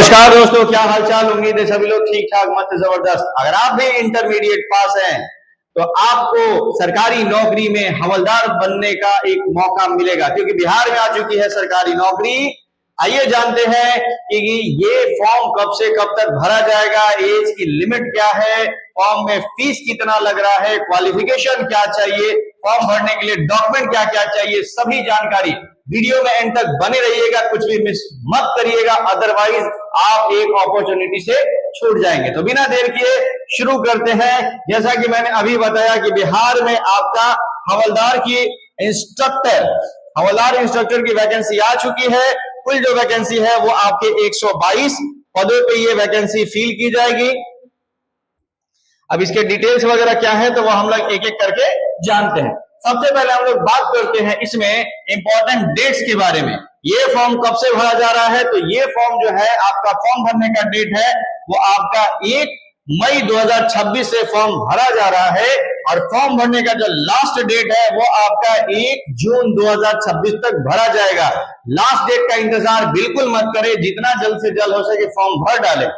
नमस्कार दोस्तों, क्या हालचाल। उम्मीद है सभी लोग ठीक ठाक मस्त जबरदस्त। अगर आप भी इंटरमीडिएट पास हैं तो आपको सरकारी नौकरी में हवलदार बनने का एक मौका मिलेगा, क्योंकि बिहार में आ चुकी है सरकारी नौकरी। आइए जानते हैं कि ये फॉर्म कब से कब तक भरा जाएगा, एज की लिमिट क्या है, फॉर्म में फीस कितना लग रहा है, क्वालिफिकेशन क्या चाहिए, फॉर्म भरने के लिए डॉक्यूमेंट क्या क्या चाहिए, सभी जानकारी वीडियो में एंड तक बने रहिएगा, कुछ भी मिस मत करिएगा, अदरवाइज आप एक अपॉर्चुनिटी से छूट जाएंगे। तो बिना देर किए शुरू करते हैं। जैसा कि मैंने अभी बताया कि बिहार में आपका हवलदार इंस्ट्रक्टर की वैकेंसी आ चुकी है। कुल जो वैकेंसी है वो आपके 122 पदों पे ये वैकेंसी फिल की जाएगी। अब इसके डिटेल्स वगैरह क्या है तो वो हम लोग एक एक करके जानते हैं। सबसे पहले हम लोग बात करते हैं इसमें इंपॉर्टेंट डेट्स के बारे में। ये फॉर्म कब से भरा जा रहा है, तो ये फॉर्म जो है आपका फॉर्म भरने का डेट है वो आपका 1 मई 2026 से फॉर्म भरा जा रहा है, और फॉर्म भरने का जो लास्ट डेट है वो आपका 1 जून 2026 तक भरा जाएगा। लास्ट डेट का इंतजार बिल्कुल मत करें, जितना जल्द से जल्द हो सके फॉर्म भर डालें।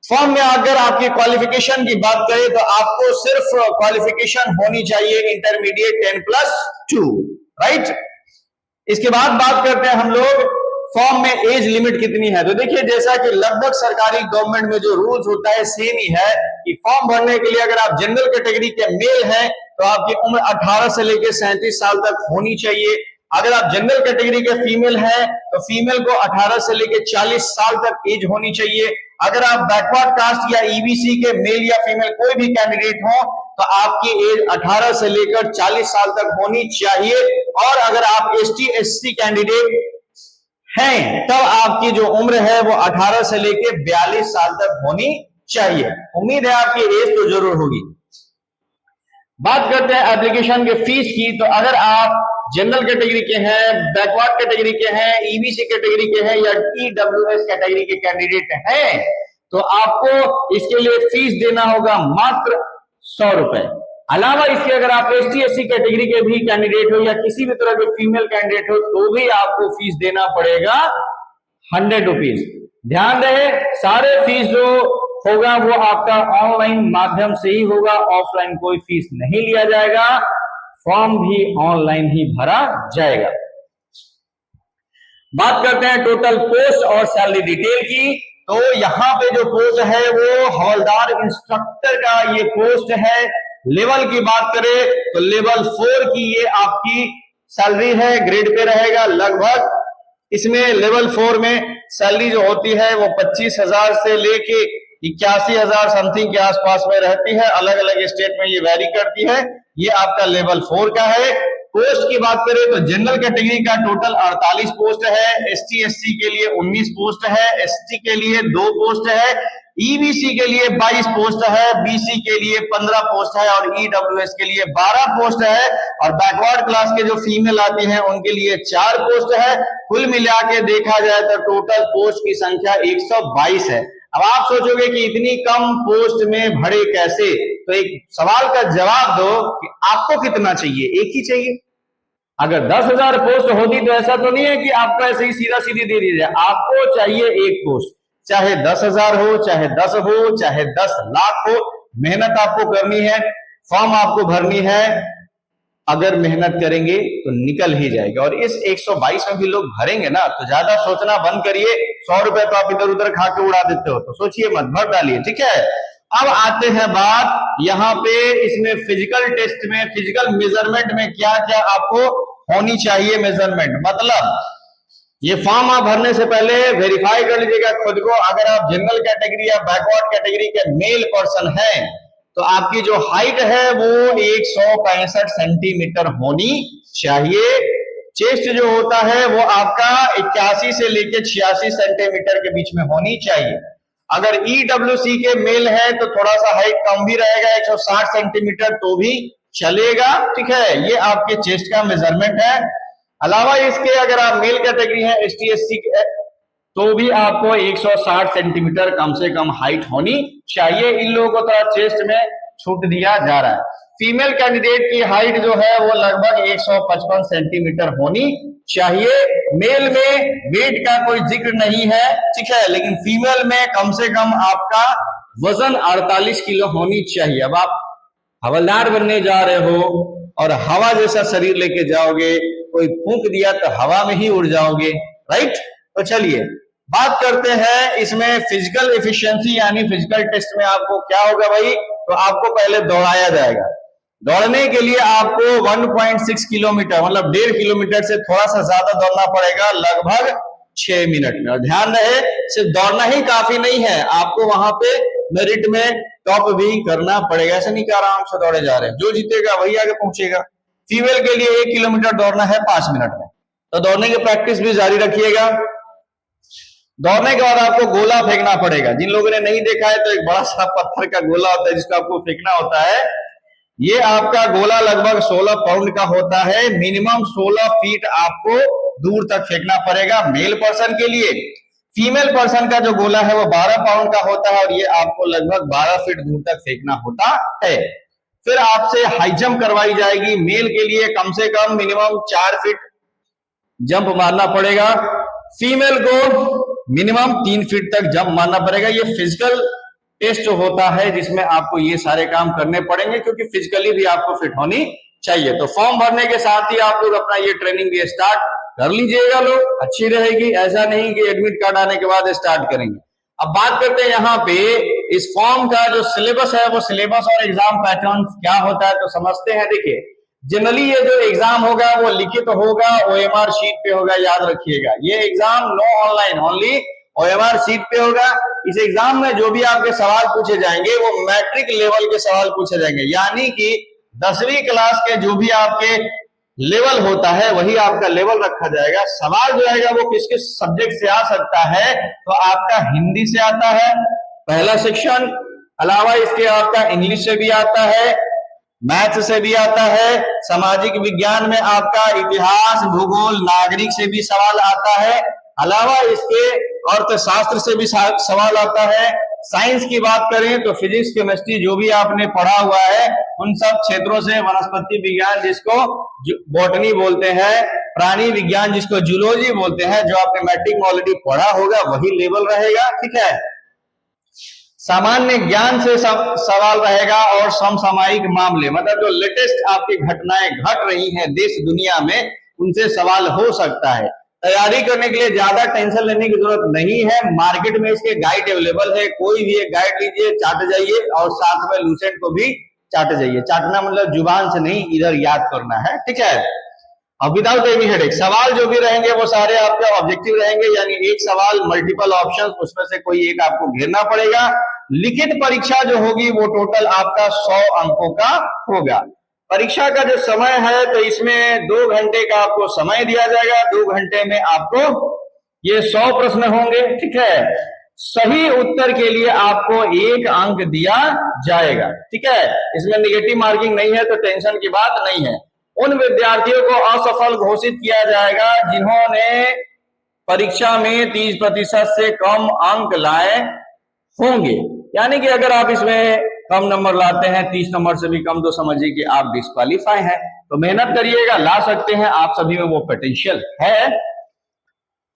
फॉर्म में अगर आपकी क्वालिफिकेशन की बात करें तो आपको सिर्फ क्वालिफिकेशन होनी चाहिए इंटरमीडिएट 10+2, राइट। इसके बाद बात करते हैं हम लोग फॉर्म में एज लिमिट कितनी है। तो देखिए, जैसा कि लगभग सरकारी गवर्नमेंट में जो रूल्स होता है सेम ही है कि फॉर्म भरने के लिए अगर आप जनरल कैटेगरी के मेल हैं तो आपकी उम्र 18 से लेकर 37 साल तक होनी चाहिए। अगर आप जनरल कैटेगरी के फीमेल हैं तो फीमेल को 18 से लेकर 40 साल तक एज होनी चाहिए। अगर आप बैकवर्ड कास्ट या ईबीसी के मेल या फीमेल कोई भी कैंडिडेट हो तो आपकी एज 18 से लेकर 40 साल तक होनी चाहिए। और अगर आप एसटी एससी कैंडिडेट हैं तब आपकी जो उम्र है वो 18 से लेकर 42 साल तक होनी चाहिए। उम्मीद है आपकी एज तो जरूर होगी। बात करते हैं एप्लीकेशन के फीस की। तो अगर आप जनरल कैटेगरी के हैं, बैकवर्ड कैटेगरी के हैं, ईबीसी कैटेगरी के हैं या ईडब्ल्यूएस कैटेगरी के कैंडिडेट हैं तो आपको इसके लिए फीस देना होगा मात्र 100 रुपए। अलावा इसके अगर आप एसटी एससी कैटेगरी के भी कैंडिडेट हो या किसी भी तरह के फीमेल कैंडिडेट हो तो भी आपको फीस देना पड़ेगा 100 रुपीज। ध्यान रहे, सारे फीस जो होगा वो आपका ऑनलाइन माध्यम से ही होगा, ऑफलाइन कोई फीस नहीं लिया जाएगा, फॉर्म भी ऑनलाइन ही भरा जाएगा। बात करते हैं टोटल पोस्ट और सैलरी डिटेल की। तो यहाँ पे जो पोस्ट है वो हवलदार इंस्ट्रक्टर का ये पोस्ट है। लेवल की बात करें तो लेवल 4 की ये आपकी सैलरी है, ग्रेड पे रहेगा लगभग। इसमें लेवल 4 में सैलरी जो होती है वो 25,000 से लेके 81,000 समथिंग के आसपास में रहती है। अलग अलग स्टेट में ये वैरी करती है। ये आपका लेवल 4 का है। पोस्ट की बात करें तो जनरल कैटेगरी का टोटल 48 पोस्ट है, एसटी एससी के लिए 19 पोस्ट है, एसटी के लिए 2 पोस्ट है, ईबीसी के लिए 22 पोस्ट है, बीसी के लिए 15 पोस्ट है और ईडब्ल्यूएस के लिए 12 पोस्ट है। और बैकवर्ड क्लास के जो फीमेल आती हैं उनके लिए 4 पोस्ट है। कुल मिला के देखा जाए तो टोटल पोस्ट की संख्या 122 है। अब आप सोचोगे कि इतनी कम पोस्ट में भरे कैसे, तो एक सवाल का जवाब दो कि आपको कितना चाहिए। एक ही चाहिए। अगर 10,000 पोस्ट होती तो ऐसा तो नहीं है कि आपको ऐसे ही सीधा सीधी दे दी जाए। आपको चाहिए एक पोस्ट, चाहे 10,000 हो, चाहे 10 हो, चाहे 10 लाख हो। मेहनत आपको करनी है, फॉर्म आपको भरनी है। अगर मेहनत करेंगे तो निकल ही जाएगा। और इस 122 में भी लोग भरेंगे ना, तो ज्यादा सोचना बंद करिए। 100 रुपए तो आप इधर उधर खा के उड़ा देते हो, तो सोचिए मत, भर डालिए, ठीक है। अब आते हैं बात यहाँ पे इसमें फिजिकल टेस्ट में, फिजिकल मेजरमेंट में क्या क्या आपको होनी चाहिए मेजरमेंट। मतलब ये फॉर्म आप भरने से पहले वेरीफाई कर लीजिएगा खुद को। अगर आप जनरल कैटेगरी या बैकवर्ड कैटेगरी के मेल पर्सन हैं तो आपकी जो हाइट है वो 165 सेंटीमीटर होनी चाहिए। चेस्ट जो होता है वो आपका 81 से लेकर 86 सेंटीमीटर के बीच में होनी चाहिए। अगर ईडब्ल्यूसी के मेल है तो थोड़ा सा हाइट कम भी रहेगा, 160 सेंटीमीटर तो भी चलेगा, ठीक है। ये आपके चेस्ट का मेजरमेंट है। अलावा इसके अगर आप मेल कैटेगरी है एसटी एससी तो भी आपको 160 सेंटीमीटर कम से कम हाइट होनी चाहिए। इन लोगों को थोड़ा चेस्ट में छूट दिया जा रहा है। फीमेल कैंडिडेट की हाइट जो है वो लगभग 155 सेंटीमीटर होनी चाहिए। मेल में वेट का कोई जिक्र नहीं है, ठीक है, लेकिन फीमेल में कम से कम आपका वजन 48 किलो होनी चाहिए। अब आप हवलदार बनने जा रहे हो और हवा जैसा शरीर लेके जाओगे, कोई फूंक दिया तो हवा में ही उड़ जाओगे, राइट। तो चलिए बात करते हैं इसमें फिजिकल एफिशिएंसी यानी फिजिकल टेस्ट में आपको क्या होगा भाई। तो आपको पहले दौड़ाया जाएगा। दौड़ने के लिए आपको 1.6 किलोमीटर मतलब 1.5 किलोमीटर से थोड़ा सा ज्यादा दौड़ना पड़ेगा, लगभग 6 मिनट में। और ध्यान रहे सिर्फ दौड़ना ही काफी नहीं है, आपको वहां पे मेरिट में टॉप भी करना पड़ेगा। ऐसा नहीं कि आराम से दौड़े जा रहे हैं, जो जीतेगा वही आगे पहुंचेगा। फीमेल के लिए 1 किलोमीटर दौड़ना है 5 मिनट में, तो दौड़ने की प्रैक्टिस भी जारी रखिएगा। दौड़ने के बाद आपको गोला फेंकना पड़ेगा। जिन लोगों ने नहीं देखा है तो एक बड़ा सा पत्थर का गोला होता है जिसको आपको फेंकना होता है। ये आपका गोला लगभग 16 पाउंड का होता है। मिनिमम 16 फीट आपको दूर तक फेंकना पड़ेगा मेल पर्सन के लिए। फीमेल पर्सन का जो गोला है वो 12 पाउंड का होता है और ये आपको लगभग 12 फीट दूर तक फेंकना होता है। फिर आपसे हाई जंप करवाई जाएगी। मेल के लिए कम से कम मिनिमम 4 फीट जंप मारना पड़ेगा, फीमेल को मिनिमम 3 फीट तक जंप मारना पड़ेगा। ये फिजिकल टेस्ट होता है जिसमें आपको ये सारे काम करने पड़ेंगे, क्योंकि फिजिकली भी आपको फिट होनी चाहिए। तो फॉर्म भरने के साथ ही आप लोग अपना ये ट्रेनिंग भी स्टार्ट कर लीजिएगा, लोग अच्छी रहेगी। ऐसा नहीं कि एडमिट कार्ड आने के बाद स्टार्ट करेंगे। अब बात करते हैं यहाँ पे इस फॉर्म का जो सिलेबस है, वो सिलेबस और एग्जाम पैटर्न क्या होता है तो समझते हैं। देखिए जनरली ये जो एग्जाम होगा वो लिखित तो होगा, OMR शीट पे होगा, याद रखिएगा। ये exam no online, only OMR sheet पे होगा। इस एग्जाम में जो भी आपके सवाल पूछे जाएंगे वो मैट्रिक लेवल के सवाल पूछे जाएंगे, यानी कि 10वीं क्लास के जो भी आपके लेवल होता है वही आपका लेवल रखा जाएगा। सवाल जो आएगा वो किस किस सब्जेक्ट से आ सकता है, तो आपका हिंदी से आता है पहला सेक्शन, अलावा इसके आपका इंग्लिश से भी आता है, मैथ्स से भी आता है, सामाजिक विज्ञान में आपका इतिहास, भूगोल, नागरिक से भी सवाल आता है, अलावा इसके अर्थशास्त्र से भी सवाल आता है। साइंस की बात करें तो फिजिक्स, केमिस्ट्री जो भी आपने पढ़ा हुआ है उन सब क्षेत्रों से, वनस्पति विज्ञान जिसको बॉटनी बोलते हैं, प्राणी विज्ञान जिसको जूलॉजी बोलते हैं, जो आपने मैट्रिक में ऑलरेडी पढ़ा होगा वही लेवल रहेगा, ठीक है। सामान्य ज्ञान से सवाल रहेगा और समसामयिक मामले, मतलब जो लेटेस्ट आपकी घटनाएं घट रही हैं देश दुनिया में, उनसे सवाल हो सकता है। तैयारी करने के लिए ज्यादा टेंशन लेने की जरूरत नहीं है। मार्केट में इसके गाइड अवेलेबल है, कोई भी एक गाइड लीजिए, चाट जाइए और साथ में लूसेंट को भी चाट जाइए। चाटना मतलब जुबान से नहीं, इधर याद करना है, ठीक है। अब विदाउट एनी हेडेक सवाल जो भी रहेंगे वो सारे आपके ऑब्जेक्टिव रहेंगे, यानी एक सवाल मल्टीपल ऑप्शंस, उसमें से कोई एक आपको घेरना पड़ेगा। लिखित परीक्षा जो होगी वो टोटल आपका 100 अंकों का होगा। परीक्षा का जो समय है तो इसमें 2 घंटे का आपको समय दिया जाएगा। 2 घंटे में आपको ये 100 प्रश्न होंगे, ठीक है। सही उत्तर के लिए आपको 1 अंक दिया जाएगा, ठीक है। इसमें निगेटिव मार्किंग नहीं है तो टेंशन की बात नहीं है। उन विद्यार्थियों को असफल घोषित किया जाएगा जिन्होंने परीक्षा में 30% से कम अंक लाए होंगे, यानी कि अगर आप इसमें कम नंबर लाते हैं, 30 नंबर से भी कम, तो समझिए कि आप डिस्क्वालीफाई हैं। तो मेहनत करिएगा, ला सकते हैं, आप सभी में वो पोटेंशियल है।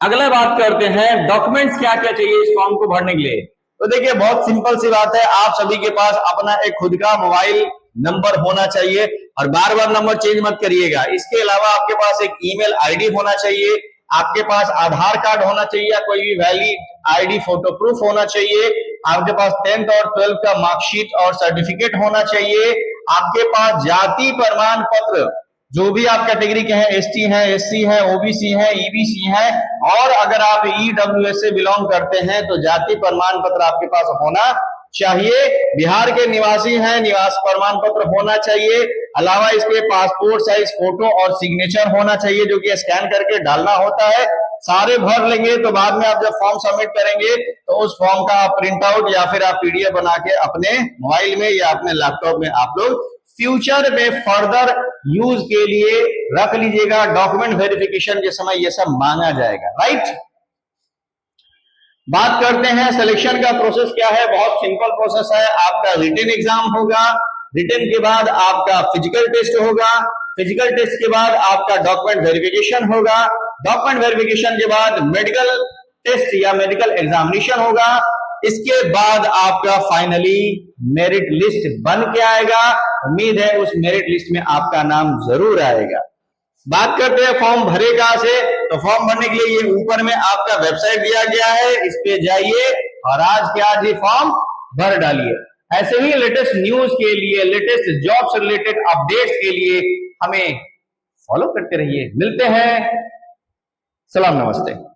अगला बात करते हैं डॉक्यूमेंट्स क्या क्या चाहिए इस फॉर्म को भरने के लिए। तो देखिए बहुत सिंपल सी बात है, आप सभी के पास अपना एक खुद का मोबाइल नंबर होना चाहिए और बार बार नंबर चेंज मत करिएगा। इसके अलावा आपके पास एक ईमेल आईडी होना चाहिए, आपके पास आधार कार्ड होना चाहिए या कोई भी वैलिड आईडी फोटो प्रूफ होना चाहिए, आपके पास 10th और 12th का मार्कशीट और सर्टिफिकेट होना चाहिए, आपके पास जाति प्रमाण पत्र जो भी आप कैटेगरी के हैं, ST हैं, SC हैं, OBC हैं, EBC हैं, और अगर आप EWS से बिलोंग करते हैं तो जाति प्रमाण पत्र आपके पास होना चाहिए। बिहार के निवासी हैं, निवास प्रमाण पत्र होना चाहिए। अलावा इसके पासपोर्ट साइज फोटो और सिग्नेचर होना चाहिए जो कि स्कैन करके डालना होता है। सारे भर लेंगे तो बाद में आप जब फॉर्म सबमिट करेंगे तो उस फॉर्म का आप प्रिंट आउट या फिर आप PDF बना के अपने मोबाइल में या अपने लैपटॉप में आप लोग फ्यूचर में फर्दर यूज के लिए रख लीजिएगा। डॉक्यूमेंट वेरिफिकेशन के समय ये सब मांगा जाएगा, राइट। बात करते हैं सिलेक्शन का प्रोसेस क्या है। बहुत सिंपल प्रोसेस है। आपका रिटन एग्जाम होगा, रिटन के बाद आपका फिजिकल टेस्ट होगा, फिजिकल टेस्ट के बाद आपका डॉक्यूमेंट वेरिफिकेशन होगा, डॉक्यूमेंट वेरिफिकेशन के बाद मेडिकल टेस्ट या मेडिकल एग्जामिनेशन होगा, इसके बाद आपका फाइनली मेरिट लिस्ट बन के आएगा। उम्मीद है उस मेरिट लिस्ट में आपका नाम जरूर आएगा। बात करते हैं फॉर्म भरे कहां से, तो फॉर्म भरने के लिए ये ऊपर में आपका वेबसाइट दिया गया है, इस पे जाइए और आज के आज ही फॉर्म भर डालिए। ऐसे ही लेटेस्ट न्यूज के लिए, लेटेस्ट जॉब से रिलेटेड अपडेट्स के लिए हमें फॉलो करते रहिए। मिलते हैं, सलाम नमस्ते।